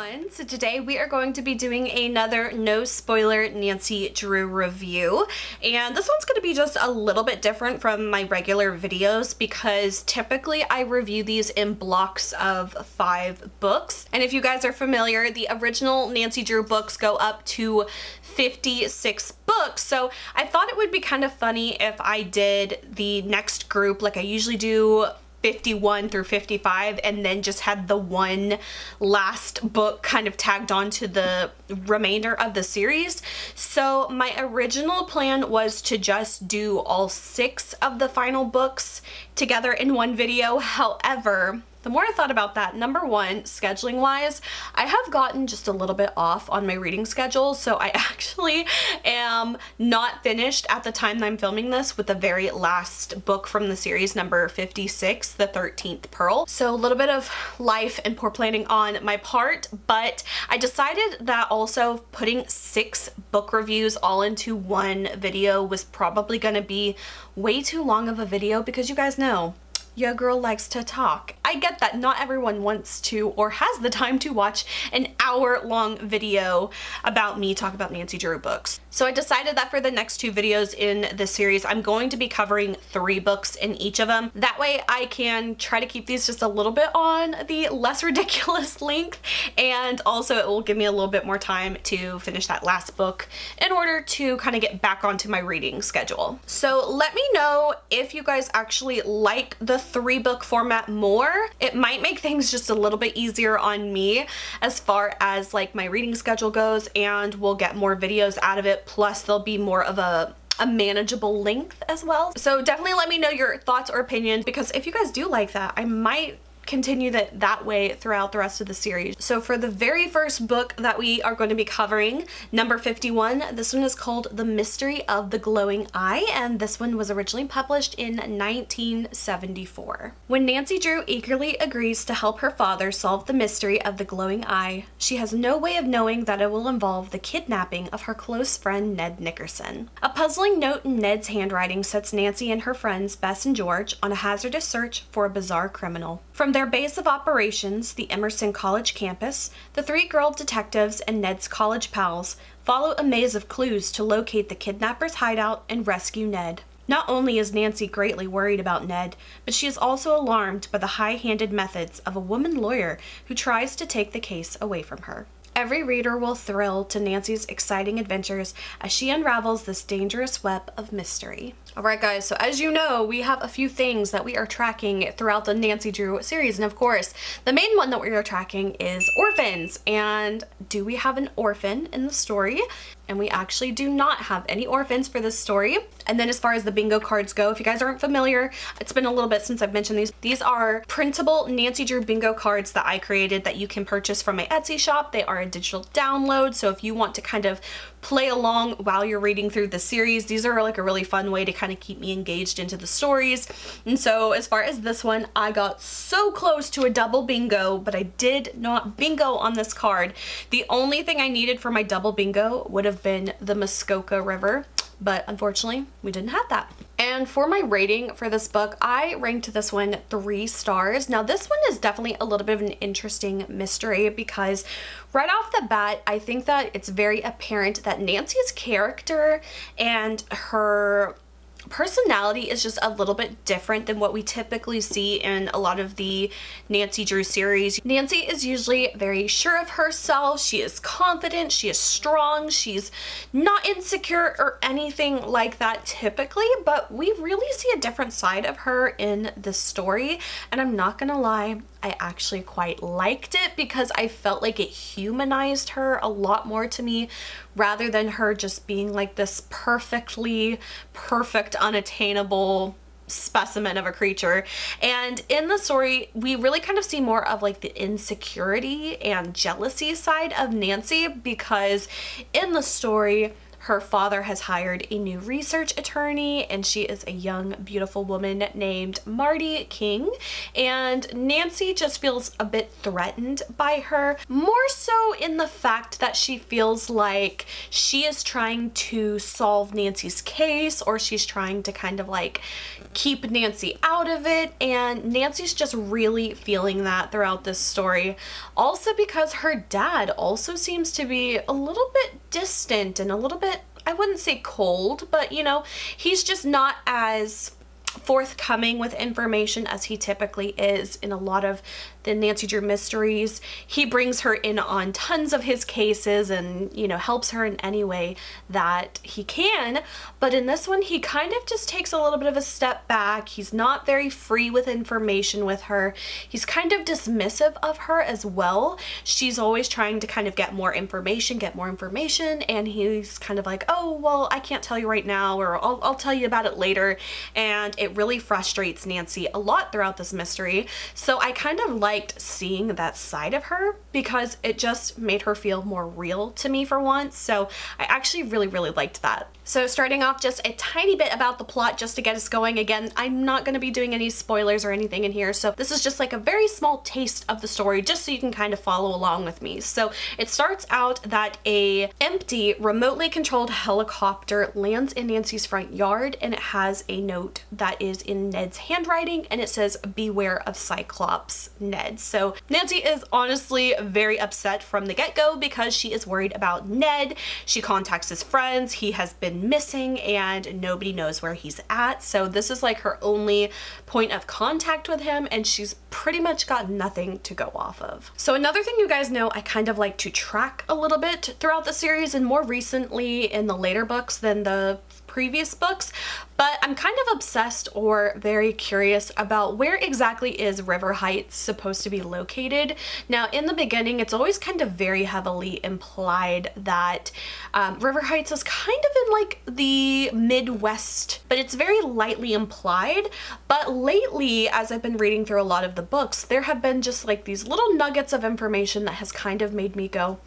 everyone. So today we are going to be doing another no spoiler Nancy Drew review, and this one's going to be just a little bit different from my regular videos because typically I review these in blocks of 5 books, and if you guys are familiar, the original Nancy Drew books go up to 56 books, so I thought it would be kind of funny if I did the next group like I usually do, 51 through 55, and then just had the one last book kind of tagged on to the remainder of the series. So my original plan was to just do all 6 of the final books together in one video. However, the more I thought about that, number one, scheduling wise, I have gotten just a little bit off on my reading schedule, so I actually am not finished at the time that I'm filming this with the very last book from the series, number 56, The 13th Pearl. So a little bit of life and poor planning on my part, but I decided that also putting 6 book reviews all into one video was probably going to be way too long of a video because you guys know, your girl likes to talk. I get that not everyone wants to or has the time to watch an hour-long video about me talk about Nancy Drew books. So I decided that for the next 2 videos in this series, I'm going to be covering 3 books in each of them. That way I can try to keep these just a little bit on the less ridiculous length, and also it will give me a little bit more time to finish that last book in order to kind of get back onto my reading schedule. So let me know if you guys actually like the 3-book format more. It might make things just a little bit easier on me as far as like my reading schedule goes, and we'll get more videos out of it, plus there'll be more of a manageable length as well. So definitely let me know your thoughts or opinions, because if you guys do like that, I might continue that way throughout the rest of the series. So for the very first book that we are going to be covering, number 51, this one is called The Mystery of the Glowing Eye, and this one was originally published in 1974. When Nancy Drew eagerly agrees to help her father solve the mystery of the glowing eye, she has no way of knowing that it will involve the kidnapping of her close friend Ned Nickerson. A puzzling note in Ned's handwriting sets Nancy and her friends Bess and George on a hazardous search for a bizarre criminal. From their base of operations, the Emerson College campus, the 3 girl detectives and Ned's college pals follow a maze of clues to locate the kidnapper's hideout and rescue Ned. Not only is Nancy greatly worried about Ned, but she is also alarmed by the high-handed methods of a woman lawyer who tries to take the case away from her. Every reader will thrill to Nancy's exciting adventures as she unravels this dangerous web of mystery. Alright guys, so as you know, we have a few things that we are tracking throughout the Nancy Drew series, and of course, the main one that we are tracking is orphans. And do we have an orphan in the story? And we actually do not have any orphans for this story. And then as far as the bingo cards go, if you guys aren't familiar, it's been a little bit since I've mentioned these. These are printable Nancy Drew bingo cards that I created that you can purchase from my Etsy shop. They are a digital download, so if you want to kind of play along while you're reading through the series, these are like a really fun way to kind of keep me engaged into the stories. And so as far as this one, I got so close to a double bingo, but I did not bingo on this card. The only thing I needed for my double bingo would have been the Muskoka River, but unfortunately we didn't have that. And for my rating for this book, I ranked this one 3 stars. Now this one is definitely a little bit of an interesting mystery because right off the bat, I think that it's very apparent that Nancy's character and her personality is just a little bit different than what we typically see in a lot of the Nancy Drew series. Nancy is usually very sure of herself, she is confident, she is strong, she's not insecure or anything like that typically, but we really see a different side of her in this story, and I'm not gonna lie, I actually quite liked it because I felt like it humanized her a lot more to me rather than her just being like this perfect, unattainable specimen of a creature. And in the story, we really kind of see more of like the insecurity and jealousy side of Nancy, because in the story, her father has hired a new research attorney, and she is a young, beautiful woman named Marty King. And Nancy just feels a bit threatened by her, more so in the fact that she feels like she is trying to solve Nancy's case, or she's trying to kind of like keep Nancy out of it, and Nancy's just really feeling that throughout this story. Also because her dad also seems to be a little bit distant and a little bit, I wouldn't say cold, but you know, he's just not as forthcoming with information as he typically is in a lot of the Nancy Drew mysteries. He brings her in on tons of his cases and, you know, helps her in any way that he can. But in this one, he kind of just takes a little bit of a step back. He's not very free with information with her. He's kind of dismissive of her as well. She's always trying to kind of get more information, and he's kind of like, oh, well, I can't tell you right now, or I'll tell you about it later. And it really frustrates Nancy a lot throughout this mystery. So I kind of liked seeing that side of her because it just made her feel more real to me for once. So I actually really liked that. So starting off, just a tiny bit about the plot just to get us going. Again, I'm not going to be doing any spoilers or anything in here, so this is just like a very small taste of the story just so you can kind of follow along with me. So it starts out that a empty, remotely controlled helicopter lands in Nancy's front yard, and it has a note that is in Ned's handwriting, and it says, "Beware of Cyclops, Ned." So Nancy is honestly very upset from the get-go because she is worried about Ned. She contacts his friends. He has been missing and nobody knows where he's at. So this is like her only point of contact with him, and she's pretty much got nothing to go off of. So another thing you guys know, I kind of like to track a little bit throughout the series, and more recently in the later books than the previous books, but I'm kind of obsessed or very curious about where exactly is River Heights supposed to be located. Now, in the beginning, it's always kind of very heavily implied that River Heights is kind of in like the Midwest, but it's very lightly implied. But lately, as I've been reading through a lot of the books, there have been just like these little nuggets of information that has kind of made me go,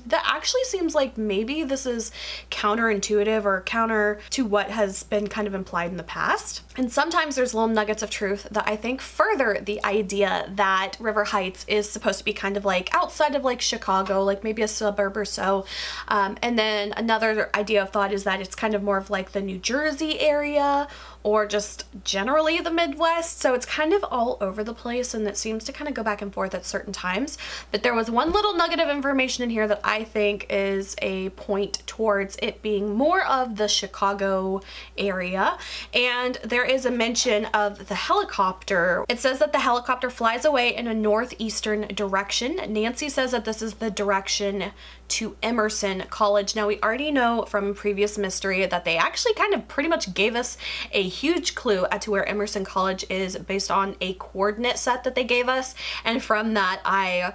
that actually seems like maybe this is counterintuitive or counter to what has been kind of implied in the past. And sometimes there's little nuggets of truth that I think further the idea that River Heights is supposed to be kind of like outside of like Chicago, like maybe a suburb or so. And then another idea of thought is that it's kind of more of like the New Jersey area, or just generally the Midwest. So it's kind of all over the place, and it seems to kind of go back and forth at certain times. But there was one little nugget of information in here that I think is a point towards it being more of the Chicago area. And there is a mention of the helicopter. It says that the helicopter flies away in a northeastern direction. Nancy says that this is the direction to Emerson College. Now, we already know from previous mystery that they actually kind of pretty much gave us a huge clue as to where Emerson College is based on a coordinate set that they gave us, and from that I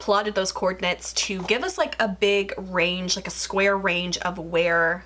plotted those coordinates to give us like a big range, like a square range of where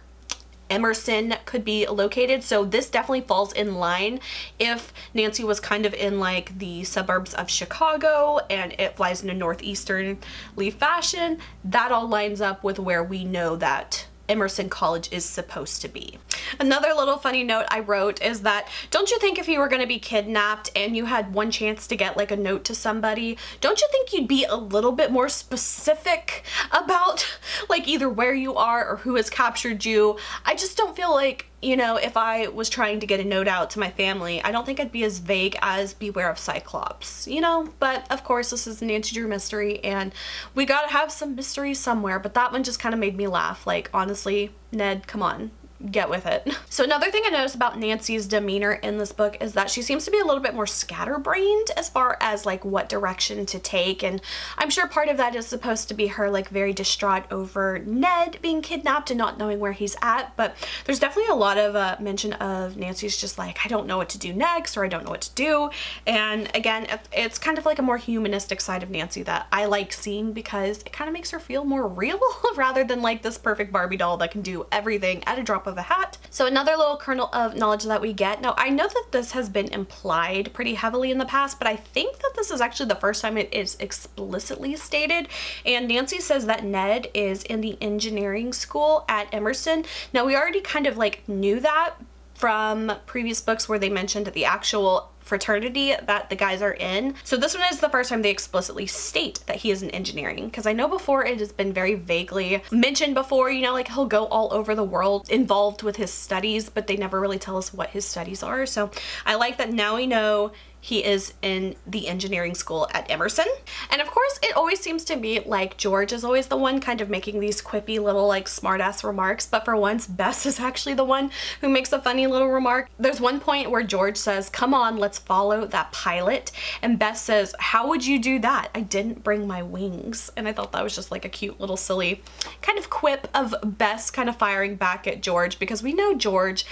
Emerson could be located. So this definitely falls in line. If Nancy was kind of in like the suburbs of Chicago and it flies in a northeasternly fashion, that all lines up with where we know that Emerson College is supposed to be. Another little funny note I wrote is that, don't you think if you were going to be kidnapped and you had one chance to get like a note to somebody, don't you think you'd be a little bit more specific about like either where you are or who has captured you? I just don't feel like, you know, if I was trying to get a note out to my family, I don't think I'd be as vague as beware of Cyclops, you know? But of course, this is a Nancy Drew mystery and we gotta have some mystery somewhere, but that one just kind of made me laugh. Like, honestly, Ned, come on. Get with it. So another thing I noticed about Nancy's demeanor in this book is that she seems to be a little bit more scatterbrained as far as like what direction to take, and I'm sure part of that is supposed to be her like very distraught over Ned being kidnapped and not knowing where he's at, but there's definitely a lot of mention of Nancy's just like, I don't know what to do next, or I don't know what to do. And again, it's kind of like a more humanistic side of Nancy that I like seeing because it kind of makes her feel more real rather than like this perfect Barbie doll that can do everything at a drop of a hat. So another little kernel of knowledge that we get. Now, I know that this has been implied pretty heavily in the past, but I think that this is actually the first time it is explicitly stated. And Nancy says that Ned is in the engineering school at Emerson. Now, we already kind of like knew that from previous books where they mentioned the actual fraternity that the guys are in. So this one is the first time they explicitly state that he is in engineering, because I know before it has been very vaguely mentioned before, you know, like he'll go all over the world involved with his studies, but they never really tell us what his studies are. So I like that now we know he is in the engineering school at Emerson. And of course, it always seems to me like George is always the one kind of making these quippy little like smartass remarks, but for once, Bess is actually the one who makes a funny little remark. There's one point where George says, "Come on, let's follow that pilot." And Bess says, "How would you do that? I didn't bring my wings." And I thought that was just like a cute little silly kind of quip of Bess kind of firing back at George, because we know George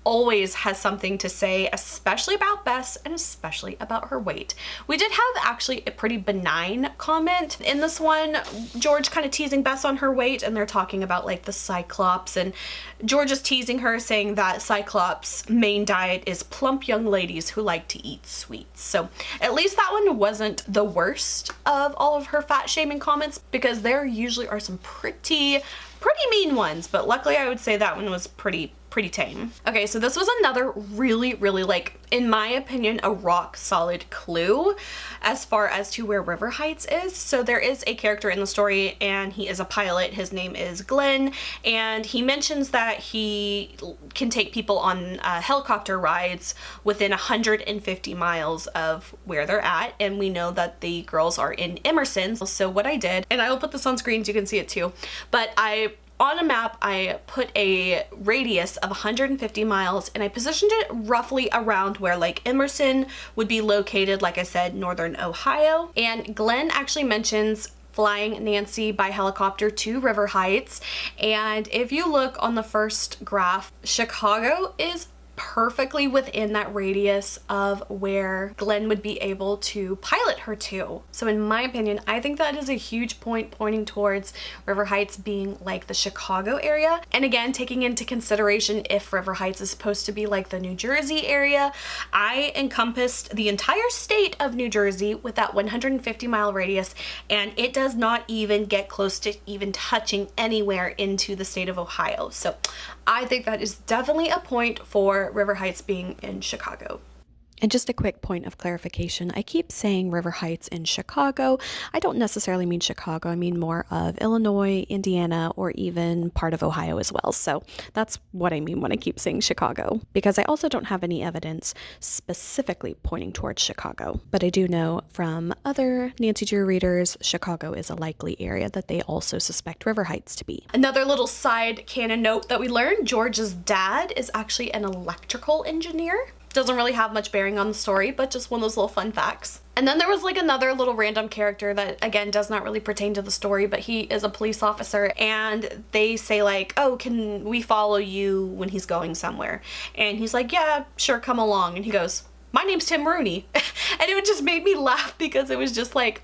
always has something to say, especially about Bess and especially about her weight. We did have actually a pretty benign comment in this one. George kind of teasing Bess on her weight, and they're talking about like the Cyclops, and George is teasing her, saying that Cyclops' main diet is plump young ladies who like to eat sweets. So at least that one wasn't the worst of all of her fat shaming comments, because there usually are some pretty mean ones, but luckily I would say that one was pretty tame. Okay, so this was another really like, in my opinion, a rock solid clue as far as to where River Heights is. So there is a character in the story, and he is a pilot. His name is Glenn, and he mentions that he can take people on helicopter rides within 150 miles of where they're at, and we know that the girls are in Emerson. So what I did, and I will put this on screen so you can see it too, but on a map, I put a radius of 150 miles, and I positioned it roughly around where like Emerson would be located, like I said, northern Ohio. And Glenn actually mentions flying Nancy by helicopter to River Heights. And if you look on the first graph, Chicago is perfectly within that radius of where Glenn would be able to pilot her to. So in my opinion, I think that is a huge point pointing towards River Heights being like the Chicago area. And again, taking into consideration if River Heights is supposed to be like the New Jersey area, I encompassed the entire state of New Jersey with that 150-mile radius, and it does not even get close to even touching anywhere into the state of Ohio. So I think that is definitely a point for River Heights being in Chicago. And just a quick point of clarification, I keep saying River Heights in Chicago. I don't necessarily mean Chicago, I mean more of Illinois, Indiana, or even part of Ohio as well. So that's what I mean when I keep saying Chicago, because I also don't have any evidence specifically pointing towards Chicago. But I do know from other Nancy Drew readers, Chicago is a likely area that they also suspect River Heights to be. Another little side canon note that we learned, George's dad is actually an electrical engineer. Doesn't really have much bearing on the story, but just one of those little fun facts. And then there was like another little random character that again does not really pertain to the story, but he is a police officer, and they say like, "Oh, can we follow you when he's going somewhere?" And he's like, "Yeah, sure, come along." And he goes, "My name's Tim Rooney." And it just made me laugh because it was just like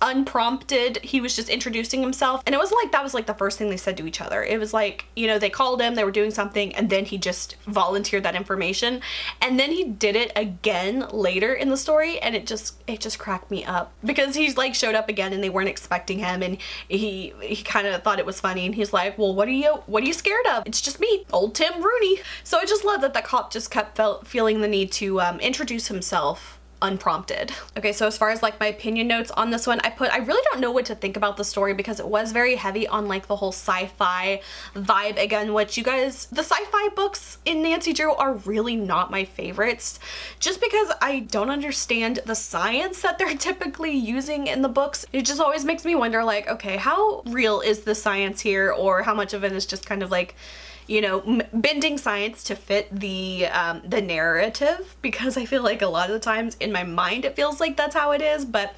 unprompted. He was just introducing himself, and it was like that was like the first thing they said to each other. It was like, you know, they called him, they were doing something, and then he just volunteered that information, and then he did it again later in the story, and it just cracked me up because he's like showed up again and they weren't expecting him, and he kind of thought it was funny, and he's like, "Well, what are you scared of? It's just me, old Tim Rooney." So I just love that the cop just kept feeling the need to introduce himself unprompted. Okay, so as far as like my opinion notes on this one, I really don't know what to think about the story because it was very heavy on like the whole sci-fi vibe again, which you guys, the sci-fi books in Nancy Drew are really not my favorites just because I don't understand the science that they're typically using in the books. It just always makes me wonder like, okay, how real is the science here, or how much of it is just kind of like, you know, bending science to fit the narrative, because I feel like a lot of the times in my mind it feels like that's how it is, but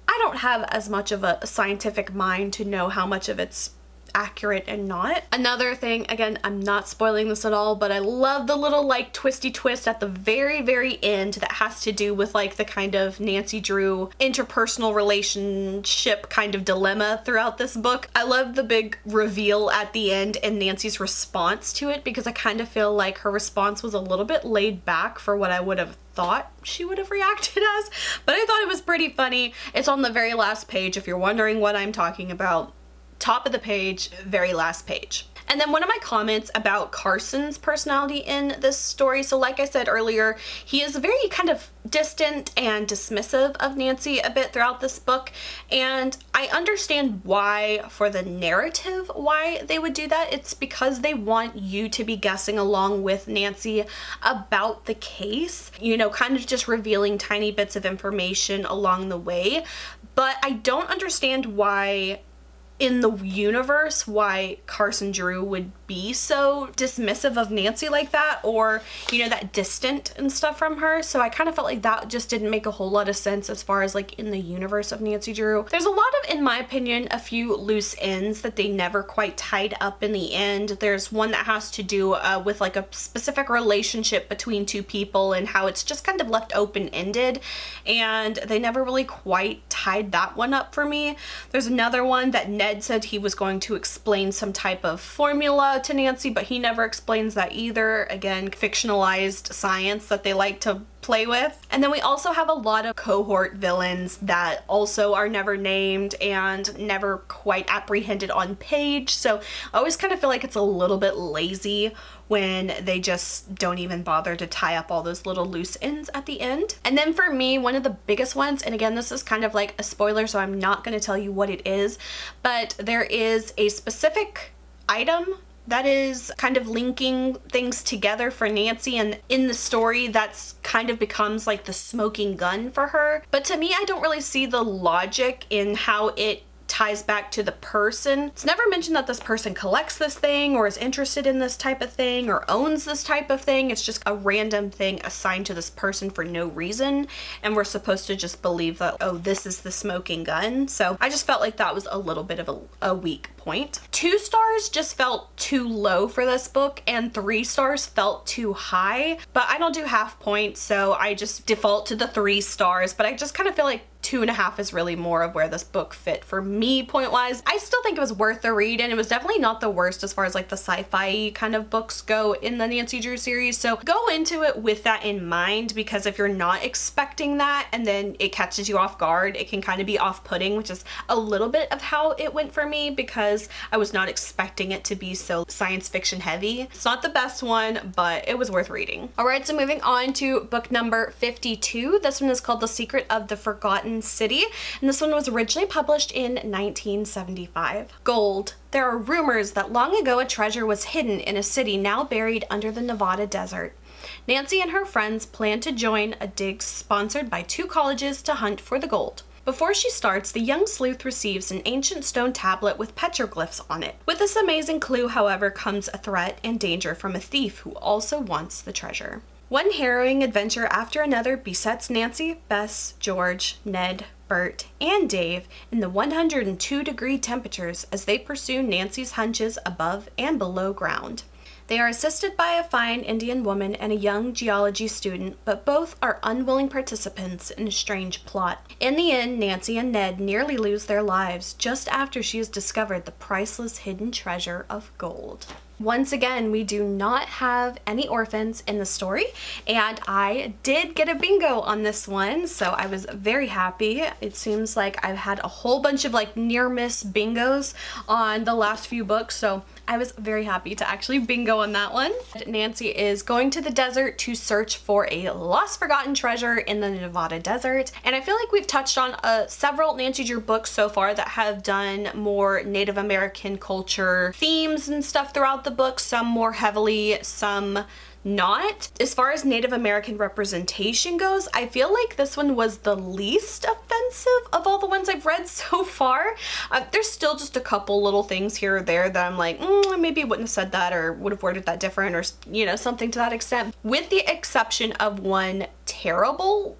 I don't have as much of a scientific mind to know how much of it's accurate and not. Another thing, again, I'm not spoiling this at all, but I love the little like twisty twist at the very end that has to do with like the kind of Nancy Drew interpersonal relationship kind of dilemma throughout this book. I love the big reveal at the end and Nancy's response to it, because I kind of feel like her response was a little bit laid back for what I would have thought she would have reacted as, but I thought it was pretty funny. It's on the very last page if you're wondering what I'm talking about. Top of the page, very last page. And then one of my comments about Carson's personality in this story. So like I said earlier, he is very kind of distant and dismissive of Nancy a bit throughout this book. And I understand why, for the narrative, why they would do that. It's because they want you to be guessing along with Nancy about the case, you know, kind of just revealing tiny bits of information along the way. But I don't understand why in the universe why Carson Drew would be so dismissive of Nancy like that, or, you know, that distant and stuff from her. So I kind of felt like that just didn't make a whole lot of sense as far as like in the universe of Nancy Drew. There's a lot of, in my opinion, a few loose ends that they never quite tied up in the end. There's one that has to do with like a specific relationship between two people and how it's just kind of left open-ended, and they never really quite tied that one up for me. There's another one that Ned said he was going to explain some type of formula to Nancy, but he never explains that either. Again, fictionalized science that they like to play with. And then we also have a lot of cohort villains that also are never named and never quite apprehended on page. So I always kind of feel like it's a little bit lazy when they just don't even bother to tie up all those little loose ends at the end. And then for me, one of the biggest ones, and again, this is kind of like a spoiler, so I'm not going to tell you what it is, but there is a specific item that is kind of linking things together for Nancy, and in the story that's kind of becomes like the smoking gun for her. But to me, I don't really see the logic in how it ties back to the person. It's never mentioned that this person collects this thing or is interested in this type of thing or owns this type of thing. It's just a random thing assigned to this person for no reason, and we're supposed to just believe that, oh, this is the smoking gun. So I just felt like that was a little bit of a weak point. 2 stars just felt too low for this book, and 3 stars felt too high, but I don't do half points, so I just default to the 3 stars. But I just kind of feel like 2.5 is really more of where this book fit for me point wise. I still think it was worth the read, and it was definitely not the worst as far as like the sci-fi kind of books go in the Nancy Drew series. So go into it with that in mind, because if you're not expecting that and then it catches you off guard, it can kind of be off-putting, which is a little bit of how it went for me, because I was not expecting it to be so science fiction heavy. It's not the best one, but it was worth reading. All right, so moving on to book number 52. This one is called The Secret of the Forgotten City, and this one was originally published in 1975. Gold. There are rumors that long ago a treasure was hidden in a city now buried under the Nevada desert. Nancy and her friends plan to join a dig sponsored by 2 colleges to hunt for the gold. Before she starts, the young sleuth receives an ancient stone tablet with petroglyphs on it. With this amazing clue, however, comes a threat and danger from a thief who also wants the treasure. One harrowing adventure after another besets Nancy, Bess, George, Ned, Bert, and Dave in the 102-degree temperatures as they pursue Nancy's hunches above and below ground. They are assisted by a fine Indian woman and a young geology student, but both are unwilling participants in a strange plot. In the end, Nancy and Ned nearly lose their lives just after she has discovered the priceless hidden treasure of gold. Once again, we do not have any orphans in the story, and I did get a bingo on this one, so I was very happy. It seems like I've had a whole bunch of like near miss bingos on the last few books, so I was very happy to actually bingo on that one. Nancy is going to the desert to search for a lost forgotten treasure in the Nevada desert, and I feel like we've touched on several Nancy Drew books so far that have done more Native American culture themes and stuff throughout the book, some more heavily, some not. As far as Native American representation goes, I feel like this one was the least offensive of all the ones I've read so far. There's still just a couple little things here or there that I'm like, maybe I wouldn't have said that or would have worded that different, or, you know, something to that extent, with the exception of one terrible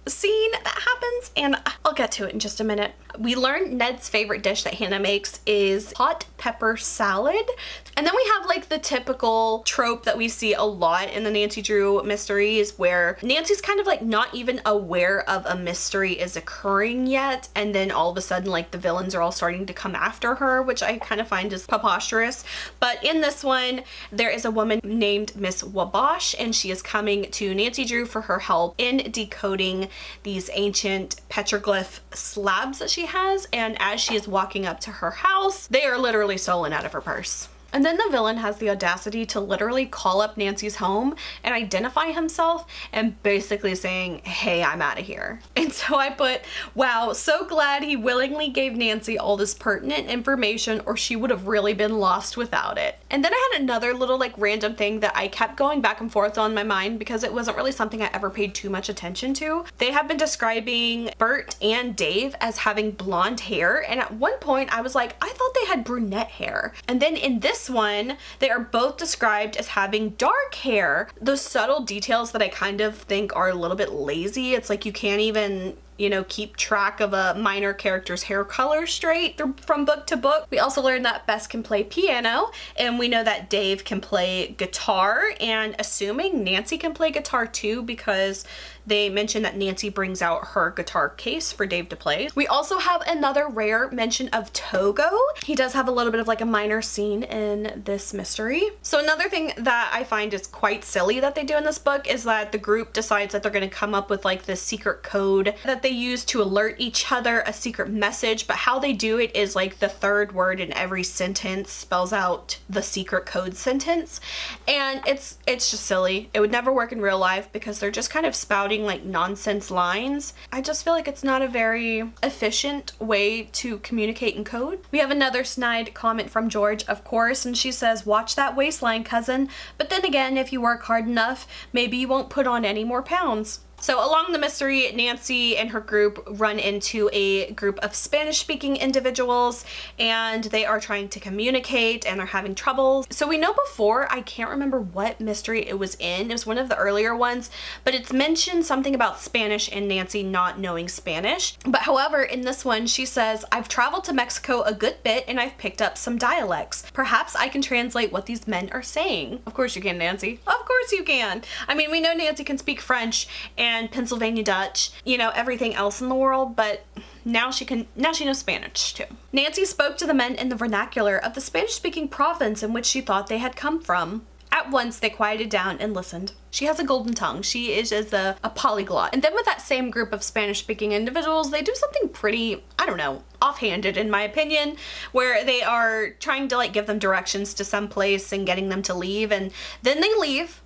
scene that happens, and I'll get to it in just a minute. We learned Ned's favorite dish that Hannah makes is hot pepper salad. And then we have like the typical trope that we see a lot in the Nancy Drew mysteries where Nancy's kind of like not even aware of a mystery is occurring yet, and then all of a sudden like the villains are all starting to come after her, which I kind of find is preposterous. But in this one, there is a woman named Miss Wabash, and she is coming to Nancy Drew for her help in decoding these ancient petroglyph slabs that she has, and as she is walking up to her house, they are literally stolen out of her purse. And then the villain has the audacity to literally call up Nancy's home and identify himself and basically saying, hey, I'm out of here. And so I put, wow, so glad he willingly gave Nancy all this pertinent information, or she would have really been lost without it. And then I had another little like random thing that I kept going back and forth on my mind because it wasn't really something I ever paid too much attention to. They have been describing Bert and Dave as having blonde hair, and at one point I was like, I thought they had brunette hair. And then in this one, they are both described as having dark hair. Those subtle details that I kind of think are a little bit lazy. It's like you can't even, you know, keep track of a minor character's hair color straight from book to book. We also learned that Bess can play piano, and we know that Dave can play guitar, and assuming Nancy can play guitar too, because they mention that Nancy brings out her guitar case for Dave to play. We also have another rare mention of Togo. He does have a little bit of like a minor scene in this mystery. So another thing that I find is quite silly that they do in this book is that the group decides that they're going to come up with like this secret code that they use to alert each other, a secret message, but how they do it is like the third word in every sentence spells out the secret code sentence, and it's just silly. It would never work in real life because they're just kind of spouting like nonsense lines. I just feel like it's not a very efficient way to communicate in code. We have another snide comment from George, of course, and she says, watch that waistline, cousin, but then again, if you work hard enough, maybe you won't put on any more pounds. So along the mystery, Nancy and her group run into a group of Spanish-speaking individuals, and they are trying to communicate and are having trouble. So we know before, I can't remember what mystery it was in. It was one of the earlier ones, but it's mentioned something about Spanish and Nancy not knowing Spanish. But however, in this one, she says, I've traveled to Mexico a good bit and I've picked up some dialects. Perhaps I can translate what these men are saying. Of course you can, Nancy. Of course you can. I mean, we know Nancy can speak French and Pennsylvania Dutch, you know, everything else in the world, but now she knows Spanish too. Nancy spoke to the men in the vernacular of the Spanish-speaking province in which she thought they had come from. At once they quieted down and listened. She has a golden tongue. She is a polyglot. And then with that same group of Spanish-speaking individuals, they do something pretty, I don't know, offhanded in my opinion, where they are trying to like give them directions to some place and getting them to leave, and then they leave.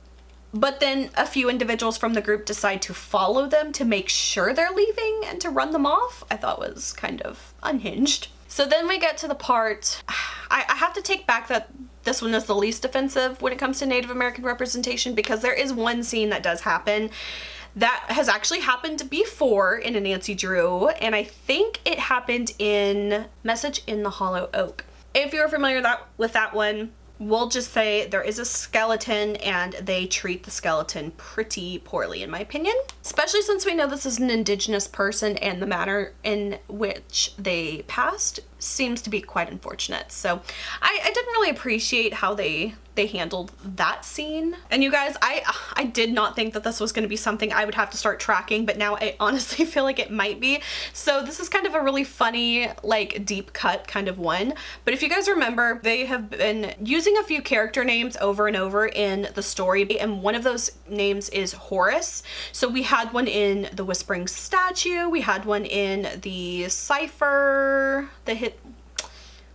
But then a few individuals from the group decide to follow them to make sure they're leaving and to run them off. I thought was kind of unhinged. So then we get to the part, I have to take back that this one is the least offensive when it comes to Native American representation, because there is one scene that does happen that has actually happened before in a Nancy Drew, and I think it happened in Message in the Hollow Oak. If you're familiar with that one, we'll just say there is a skeleton and they treat the skeleton pretty poorly in my opinion, especially since we know this is an indigenous person and the manner in which they passed seems to be quite unfortunate. So I didn't really appreciate how they handled that scene. And you guys, I did not think that this was going to be something I would have to start tracking, but now I honestly feel like it might be. So this is kind of a really funny, like deep cut kind of one. But if you guys remember, they have been using a few character names over and over in the story, and one of those names is Horace. So we had one in the Whispering Statue, we had one in the Cipher,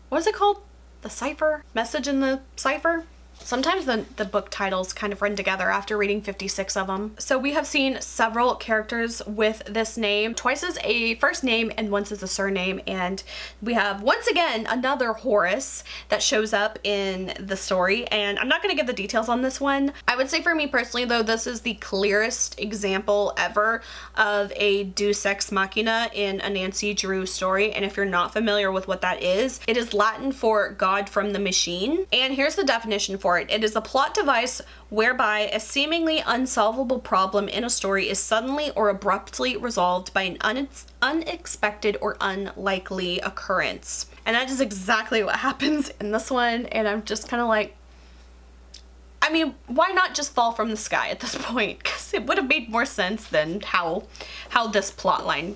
what is it called? The Cipher? Message in the Cipher? Sometimes the book titles kind of run together after reading 56 of them. So we have seen several characters with this name, twice as a first name and once as a surname, and we have once again another Horace that shows up in the story, and I'm not going to give the details on this one. I would say for me personally though, this is the clearest example ever of a Deus Ex Machina in a Nancy Drew story, and if you're not familiar with what that is, it is Latin for God from the machine, and here's the definition for for it. It is a plot device whereby a seemingly unsolvable problem in a story is suddenly or abruptly resolved by an unexpected or unlikely occurrence. And that is exactly what happens in this one, and I'm just kind of like, I mean, why not just fall from the sky at this point? Because it would have made more sense than how this plot line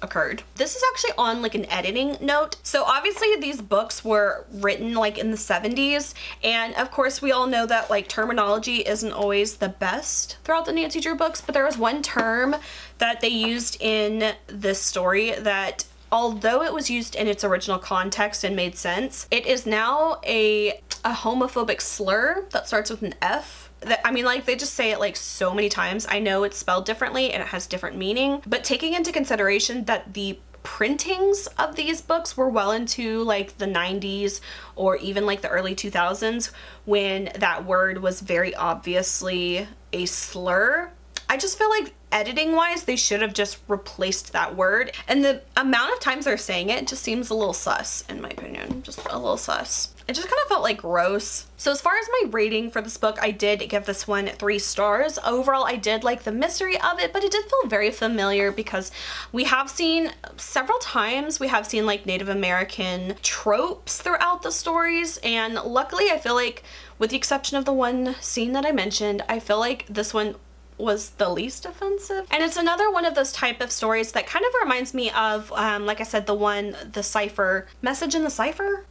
occurred. This is actually on like an editing note. So obviously these books were written like in the 70s, and of course we all know that like terminology isn't always the best throughout the Nancy Drew books, but there was one term that they used in this story that, although it was used in its original context and made sense, it is now a homophobic slur that starts with an F. I mean, like, they just say it like so many times. I know it's spelled differently and it has different meaning, but taking into consideration that the printings of these books were well into like the 90s or even like the early 2000s, when that word was very obviously a slur, I just feel like editing wise they should have just replaced that word, and the amount of times they're saying it just seems a little sus in my opinion, just a little sus. It just kind of felt like gross. So as far as my rating for this book, I did give this one 3 stars. Overall, I did like the mystery of it, but it did feel very familiar because we have seen several times, we have seen like Native American tropes throughout the stories, and luckily I feel like, with the exception of the one scene that I mentioned, I feel like this one was the least offensive. And it's another one of those type of stories that kind of reminds me of, like I said, the Cipher, Message in the Cipher?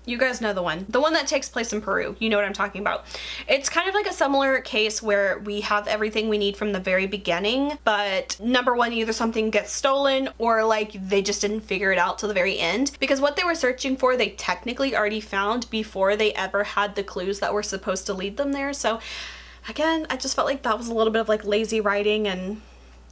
You guys know the one that takes place in Peru. You know what I'm talking about. It's kind of like a similar case where we have everything we need from the very beginning, but number one, either something gets stolen or like they just didn't figure it out till the very end, because what they were searching for, they technically already found before they ever had the clues that were supposed to lead them there. So again, I just felt like that was a little bit of like lazy writing and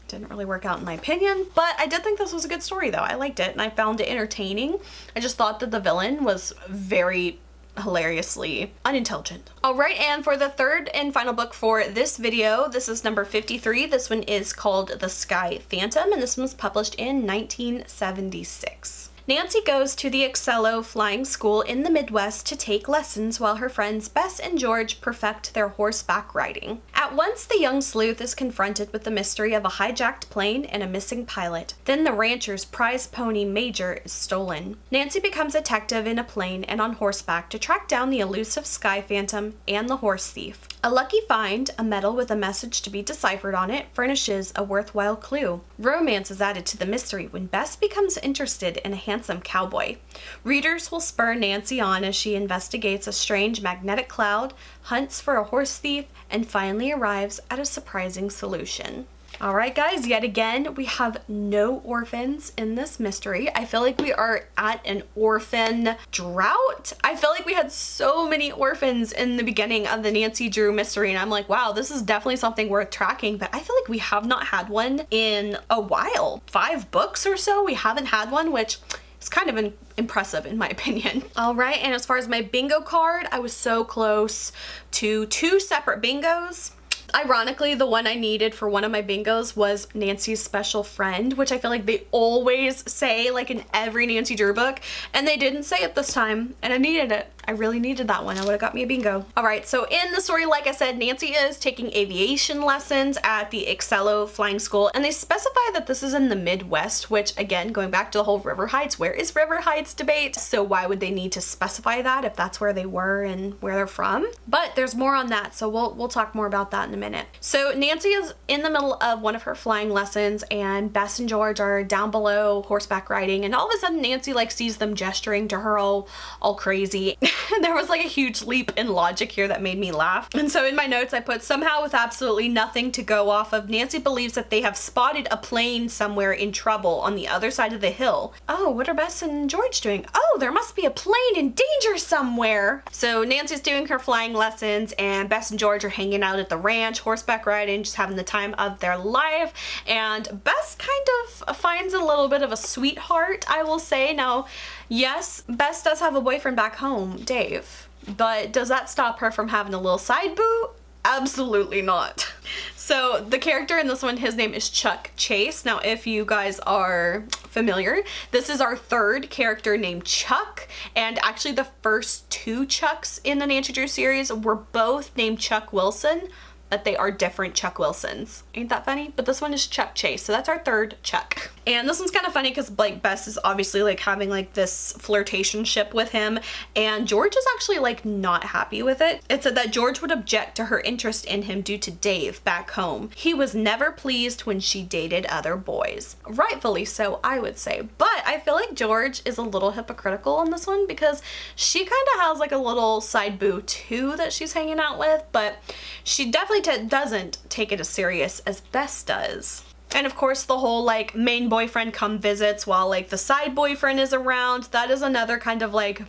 didn't really work out in my opinion, but I did think this was a good story though. I liked it and I found it entertaining. I just thought that the villain was very hilariously unintelligent. All right, and for the third and final book for this video, this is number 53. This one is called The Sky Phantom, and this one was published in 1976. Nancy goes to the Excello Flying School in the Midwest to take lessons while her friends Bess and George perfect their horseback riding. At once, the young sleuth is confronted with the mystery of a hijacked plane and a missing pilot. Then the rancher's prize pony Major is stolen. Nancy becomes a detective in a plane and on horseback to track down the elusive Sky Phantom and the horse thief. A lucky find, a medal with a message to be deciphered on it, furnishes a worthwhile clue. Romance is added to the mystery when Bess becomes interested in a handsome cowboy. Readers will spur Nancy on as she investigates a strange magnetic cloud, hunts for a horse thief, and finally arrives at a surprising solution. Alright guys, yet again, we have no orphans in this mystery. I feel like we are at an orphan drought. I feel like we had so many orphans in the beginning of the Nancy Drew mystery, and I'm like, wow, this is definitely something worth tracking, but I feel like we have not had one in a while. 5 books or so, we haven't had one, which is kind of impressive in my opinion. All right, and as far as my bingo card, I was so close to 2 separate bingos. Ironically, the one I needed for one of my bingos was Nancy's special friend, which I feel like they always say like in every Nancy Drew book, and they didn't say it this time, and I needed it. I really needed that one. I would have got me a bingo. All right, so in the story, like I said, Nancy is taking aviation lessons at the Excello Flying School, and they specify that this is in the Midwest, which again, going back to the whole River Heights, where is River Heights debate? So why would they need to specify that if that's where they were and where they're from? But there's more on that, so we'll talk more about that in a minute. So Nancy is in the middle of one of her flying lessons, and Bess and George are down below horseback riding, and all of a sudden Nancy like sees them gesturing to her all crazy. There was like a huge leap in logic here that made me laugh. And so in my notes I put, somehow with absolutely nothing to go off of, Nancy believes that they have spotted a plane somewhere in trouble on the other side of the hill. Oh, what are Bess and George doing? Oh, there must be a plane in danger somewhere. So Nancy's doing her flying lessons, and Bess and George are hanging out at the ranch, horseback riding, just having the time of their life. And Bess kind of finds a little bit of a sweetheart, I will say. Now, yes, Bess does have a boyfriend back home, Dave, but does that stop her from having a little side boo? Absolutely not. So the character in this one, his name is Chuck Chase. Now, if you guys are familiar, this is our third character named Chuck, and actually the first two Chucks in the Nancy Drew series were both named Chuck Wilson, but they are different Chuck Wilsons. Ain't that funny? But this one is Chuck Chase, so that's our third Chuck. And this one's kind of funny because like Bess is obviously like having like this flirtationship with him, and George is actually like not happy with it. It said that George would object to her interest in him due to Dave back home. He was never pleased when she dated other boys. Rightfully so, I would say. But I feel like George is a little hypocritical on this one because she kind of has like a little side boo too that she's hanging out with, but she definitely doesn't take it as serious as Bess does. And of course the whole like main boyfriend come visits while like the side boyfriend is around. That is another kind of like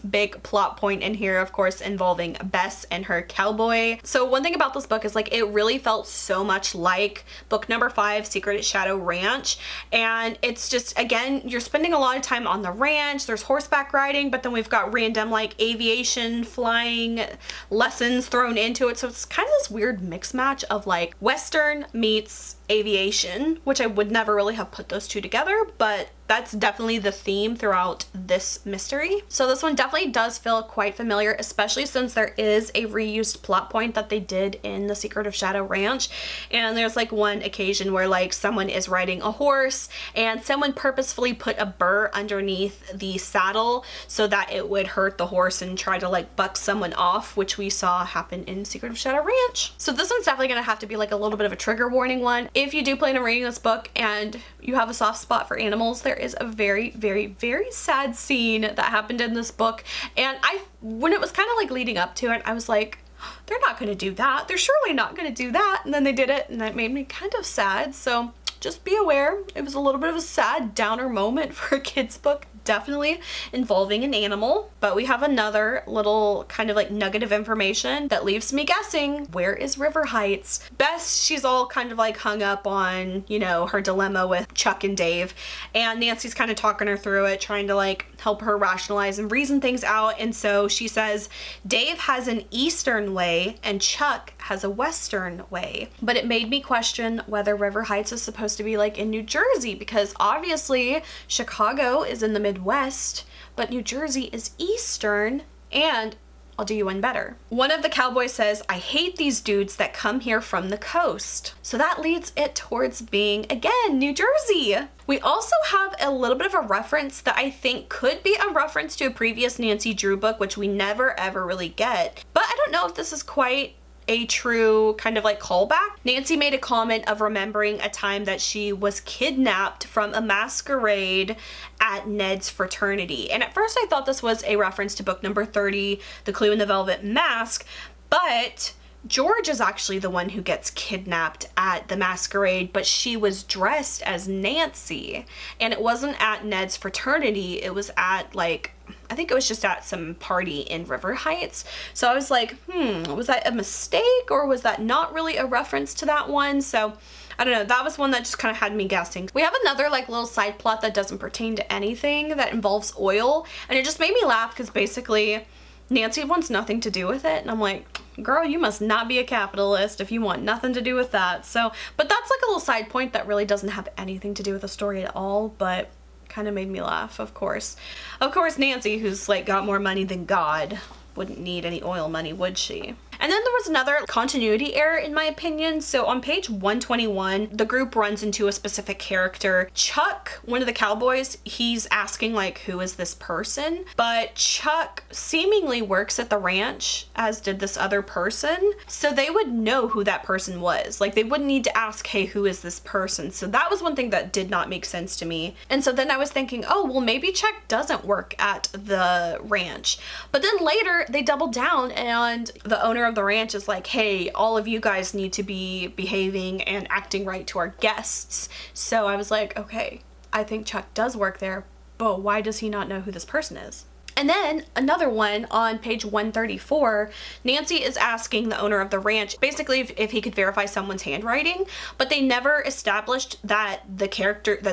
big plot point in here, of course, involving Bess and her cowboy. So one thing about this book is like it really felt so much like book number 5, Secret at Shadow Ranch, and it's just, again, you're spending a lot of time on the ranch. There's horseback riding, but then we've got random like aviation flying lessons thrown into it, so it's kind of this weird mix match of like Western meets aviation, which I would never really have put those two together, but that's definitely the theme throughout this mystery. So this one definitely does feel quite familiar, especially since there is a reused plot point that they did in The Secret of Shadow Ranch. And there's like one occasion where like someone is riding a horse and someone purposefully put a burr underneath the saddle so that it would hurt the horse and try to like buck someone off, which we saw happen in Secret of Shadow Ranch. So this one's definitely gonna have to be like a little bit of a trigger warning one. If you do plan on reading this book and you have a soft spot for animals, there is a very, very, very sad scene that happened in this book. And when it was kind of like leading up to it, I was like, they're not going to do that. They're surely not going to do that. And then they did it, and that made me kind of sad. So just be aware. It was a little bit of a sad downer moment for a kid's book, definitely involving an animal. But we have another little kind of like nugget of information that leaves me guessing, where is River Heights? Bess, she's all kind of like hung up on, you know, her dilemma with Chuck and Dave, and Nancy's kind of talking her through it, trying to like help her rationalize and reason things out. And so she says Dave has an eastern way and Chuck has a western way. But it made me question whether River Heights is supposed to be like in New Jersey, because obviously Chicago is in the Midwest, but New Jersey is eastern. And I'll do you one better. One of the cowboys says, I hate these dudes that come here from the coast. So that leads it towards being, again, New Jersey. We also have a little bit of a reference that I think could be a reference to a previous Nancy Drew book, which we never ever really get. But I don't know if this is quite a true kind of like callback. Nancy made a comment of remembering a time that she was kidnapped from a masquerade at Ned's fraternity. And at first I thought this was a reference to book number 30, The Clue in the Velvet Mask, but George is actually the one who gets kidnapped at the masquerade, but she was dressed as Nancy. And it wasn't at Ned's fraternity, it was at like, I think it was just at some party in River Heights. So I was like, was that a mistake, or was that not really a reference to that one? So I don't know, that was one that just kind of had me guessing. We have another like little side plot that doesn't pertain to anything that involves oil, and it just made me laugh because basically Nancy wants nothing to do with it, and I'm like, girl, you must not be a capitalist if you want nothing to do with that. So, but that's like a little side point that really doesn't have anything to do with the story at all, but kind of made me laugh, of course. Of course, Nancy, who's like got more money than God, wouldn't need any oil money, would she? And then there was another continuity error in my opinion. So on page 121, the group runs into a specific character. Chuck, one of the cowboys, he's asking like, who is this person? But Chuck seemingly works at the ranch, as did this other person. So they would know who that person was. Like they wouldn't need to ask, hey, who is this person? So that was one thing that did not make sense to me. And so then I was thinking, oh, well, maybe Chuck doesn't work at the ranch. But then later they doubled down and the owner of the ranch is like, hey, all of you guys need to be behaving and acting right to our guests. So I was like, okay, I think Chuck does work there, but why does he not know who this person is? And then another one on page 134, Nancy is asking the owner of the ranch basically if he could verify someone's handwriting, but they never established that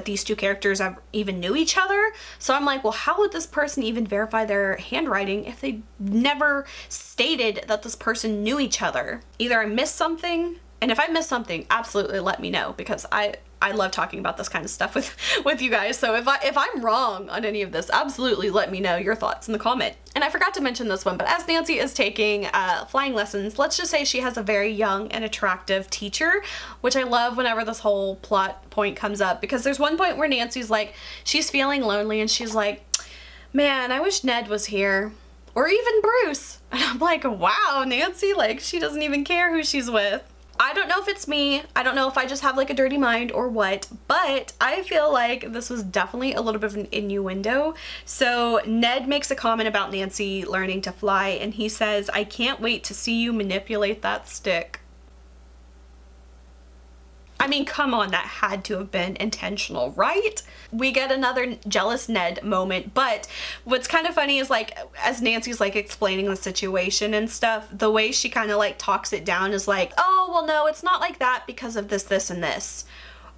these two characters even knew each other. So I'm like, well, how would this person even verify their handwriting if they never stated that this person knew each other? Either I missed something, and if I missed something, absolutely let me know, because I love talking about this kind of stuff with you guys. So if I'm wrong on any of this, absolutely let me know your thoughts in the comment. And I forgot to mention this one, but as Nancy is taking flying lessons, let's just say she has a very young and attractive teacher, which I love whenever this whole plot point comes up, because there's one point where Nancy's like, she's feeling lonely and she's like, man, I wish Ned was here. Or even Bruce. And I'm like, wow, Nancy, like, she doesn't even care who she's with. I don't know if it's me, I don't know if I just have like a dirty mind or what, but I feel like this was definitely a little bit of an innuendo. So Ned makes a comment about Nancy learning to fly, and he says, I can't wait to see you manipulate that stick. I mean, come on, that had to have been intentional, right? We get another jealous Ned moment, but what's kind of funny is, like, as Nancy's like explaining the situation and stuff, the way she kind of like talks it down is like, oh, well, no, it's not like that because of this, this, and this.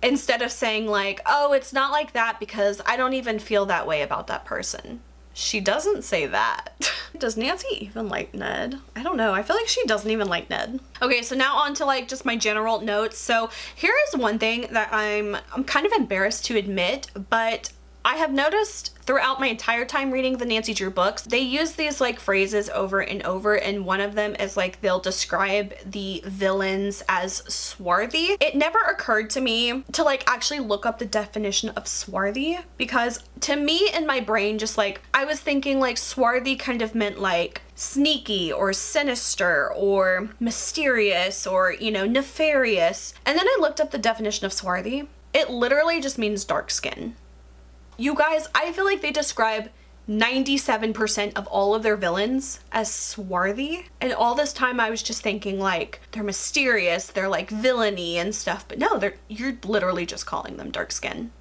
Instead of saying like, oh, it's not like that because I don't even feel that way about that person. She doesn't say that. Does Nancy even like Ned? I don't know. I feel like she doesn't even like Ned. Okay, so now on to like just my general notes. So here is one thing that I'm kind of embarrassed to admit, but I have noticed throughout my entire time reading the Nancy Drew books, they use these like phrases over and over, and one of them is like they'll describe the villains as swarthy. It never occurred to me to like actually look up the definition of swarthy, because to me in my brain, just like I was thinking like swarthy kind of meant like sneaky or sinister or mysterious or, you know, nefarious. And then I looked up the definition of swarthy. It literally just means dark skin. You guys, I feel like they describe 97% of all of their villains as swarthy. And all this time I was just thinking like they're mysterious, they're like villainy and stuff. But no, you're literally just calling them dark skin.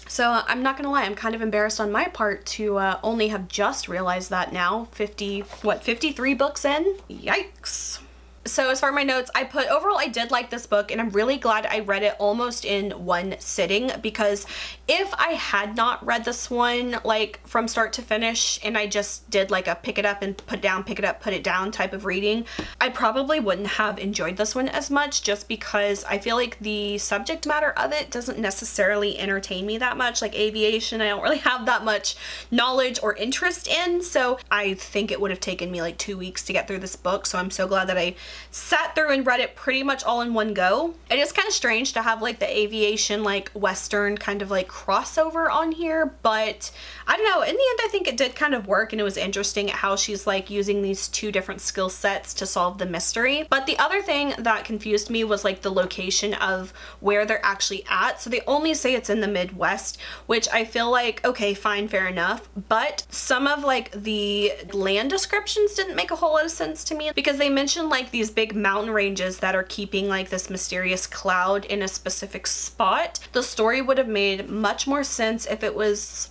So I'm not gonna lie, I'm kind of embarrassed on my part to only have just realized that now, 53 books in? Yikes. So as far as my notes, I put overall I did like this book, and I'm really glad I read it almost in one sitting, because if I had not read this one like from start to finish and I just did like a pick it up and put it down, pick it up, put it down type of reading, I probably wouldn't have enjoyed this one as much, just because I feel like the subject matter of it doesn't necessarily entertain me that much. Like aviation, I don't really have that much knowledge or interest in, so I think it would have taken me like 2 weeks to get through this book. So I'm so glad that I sat through and read it pretty much all in one go. It is kind of strange to have like the aviation like western kind of like crossover on here, but I don't know, in the end I think it did kind of work, and it was interesting at how she's like using these two different skill sets to solve the mystery. But the other thing that confused me was like the location of where they're actually at. So they only say it's in the Midwest, which I feel like, okay, fine, fair enough, but some of like the land descriptions didn't make a whole lot of sense to me, because they mentioned like these big mountain ranges that are keeping like this mysterious cloud in a specific spot. The story would have made much more sense if it was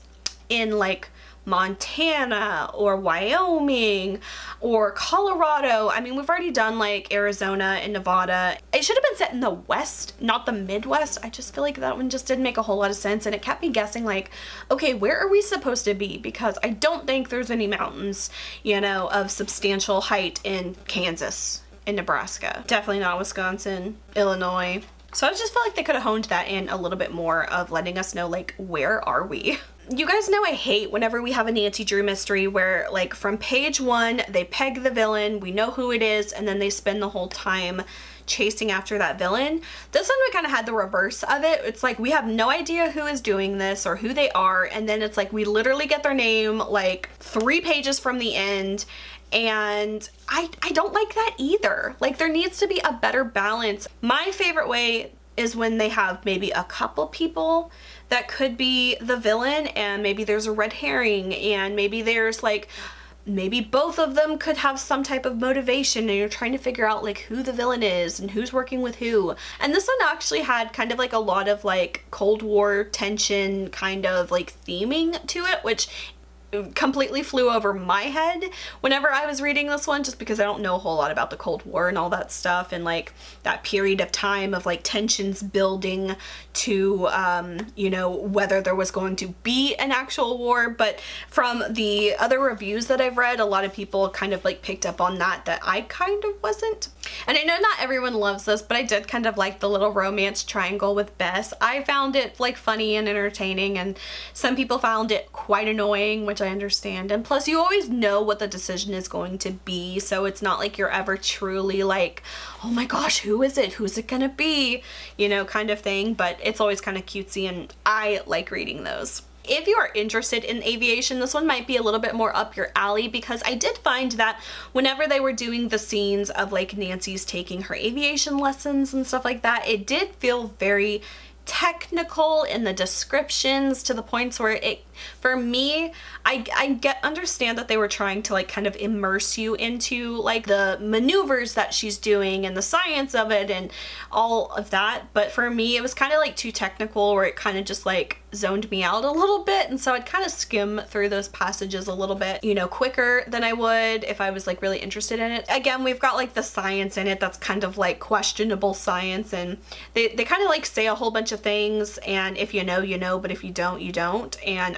in like Montana or Wyoming or Colorado. I mean, we've already done like Arizona and Nevada. It should have been set in the West, not the Midwest. I just feel like that one just didn't make a whole lot of sense, and it kept me guessing like, okay, where are we supposed to be? Because I don't think there's any mountains, you know, of substantial height in Kansas, in Nebraska. Definitely not Wisconsin, Illinois. So I just felt like they could have honed that in a little bit more, of letting us know like, where are we? You guys know I hate whenever we have a Nancy Drew mystery where like from page 1 they peg the villain, we know who it is, and then they spend the whole time chasing after that villain. This one we kind of had the reverse of it. It's like we have no idea who is doing this or who they are, and then it's like we literally get their name like 3 pages from the end. And I don't like that either. Like there needs to be a better balance. My favorite way is when they have maybe a couple people that could be the villain, and maybe there's a red herring, and maybe there's like, maybe both of them could have some type of motivation, and you're trying to figure out like who the villain is and who's working with who. And this one actually had kind of like a lot of like Cold War tension kind of like theming to it, which completely flew over my head whenever I was reading this one, just because I don't know a whole lot about the Cold War and all that stuff, and like that period of time of like tensions building to you know, whether there was going to be an actual war. But from the other reviews that I've read, a lot of people kind of like picked up on that I kind of wasn't. And I know not everyone loves this, but I did kind of like the little romance triangle with Bess. I found it like funny and entertaining, and some people found it quite annoying, which I understand. And plus, you always know what the decision is going to be, so it's not like you're ever truly like, oh my gosh, who is it? Who's it gonna be? You know, kind of thing. But it's always kind of cutesy, and I like reading those. If you are interested in aviation, this one might be a little bit more up your alley, because I did find that whenever they were doing the scenes of like Nancy's taking her aviation lessons and stuff like that, it did feel very technical in the descriptions, to the points where it, for me, I understand that they were trying to like kind of immerse you into like the maneuvers that she's doing and the science of it and all of that, but for me it was kind of like too technical, where it kind of just like zoned me out a little bit, and so I'd kind of skim through those passages a little bit, you know, quicker than I would if I was like really interested in it. Again, we've got like the science in it that's kind of like questionable science, and they kind of like say a whole bunch of things, and if you know, you know, but if you don't, you don't, and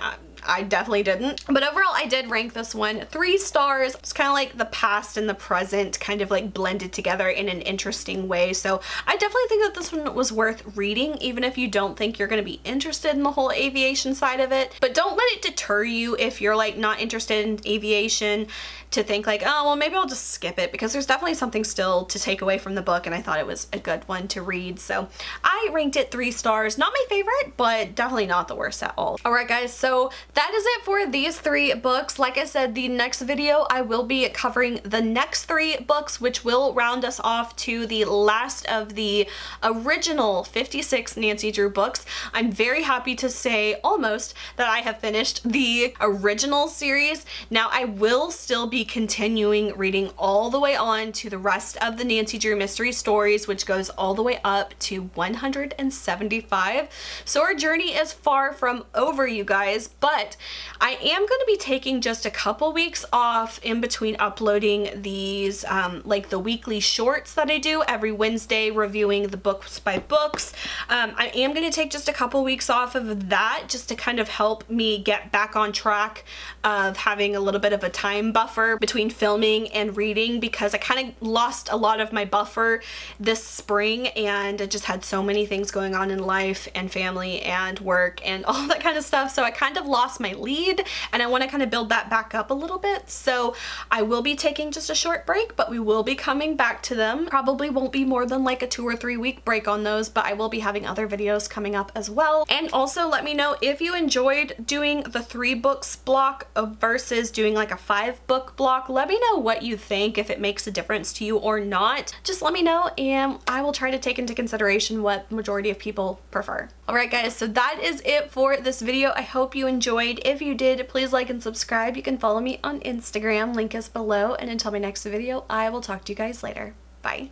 I definitely didn't. But overall, I did rank this one 3 stars. It's kind of like the past and the present kind of like blended together in an interesting way. So I definitely think that this one was worth reading, even if you don't think you're going to be interested in the whole aviation side of it. But don't let it deter you if you're like not interested in aviation, to think like, oh, well, maybe I'll just skip it, because there's definitely something still to take away from the book, and I thought it was a good one to read. So I ranked it 3 stars. Not my favorite, but definitely not the worst at all. All right, guys, so that is it for these 3 books. Like I said, the next video I will be covering the next 3 books, which will round us off to the last of the original 56 Nancy Drew books. I'm very happy to say almost that I have finished the original series. Now I will still be continuing reading all the way on to the rest of the Nancy Drew mystery stories, which goes all the way up to 175. So our journey is far from over, you guys, but I am going to be taking just a couple weeks off in between uploading these like the weekly shorts that I do every Wednesday, reviewing the books by books. I am going to take just a couple weeks off of that, just to kind of help me get back on track of having a little bit of a time buffer between filming and reading, because I kind of lost a lot of my buffer this spring, and I just had so many things going on in life and family and work and all that kind of stuff. So I kind of lost my lead, and I want to kind of build that back up a little bit. So I will be taking just a short break, but we will be coming back to them. Probably won't be more than like a 2 or 3 week break on those, but I will be having other videos coming up as well. And also let me know if you enjoyed doing the 3 books block versus doing like a 5 book block. Let me know what you think, if it makes a difference to you or not. Just let me know, and I will try to take into consideration what the majority of people prefer. Alright guys, so that is it for this video. I hope you enjoyed. If you did, please like and subscribe. You can follow me on Instagram, link is below, and until my next video, I will talk to you guys later. Bye.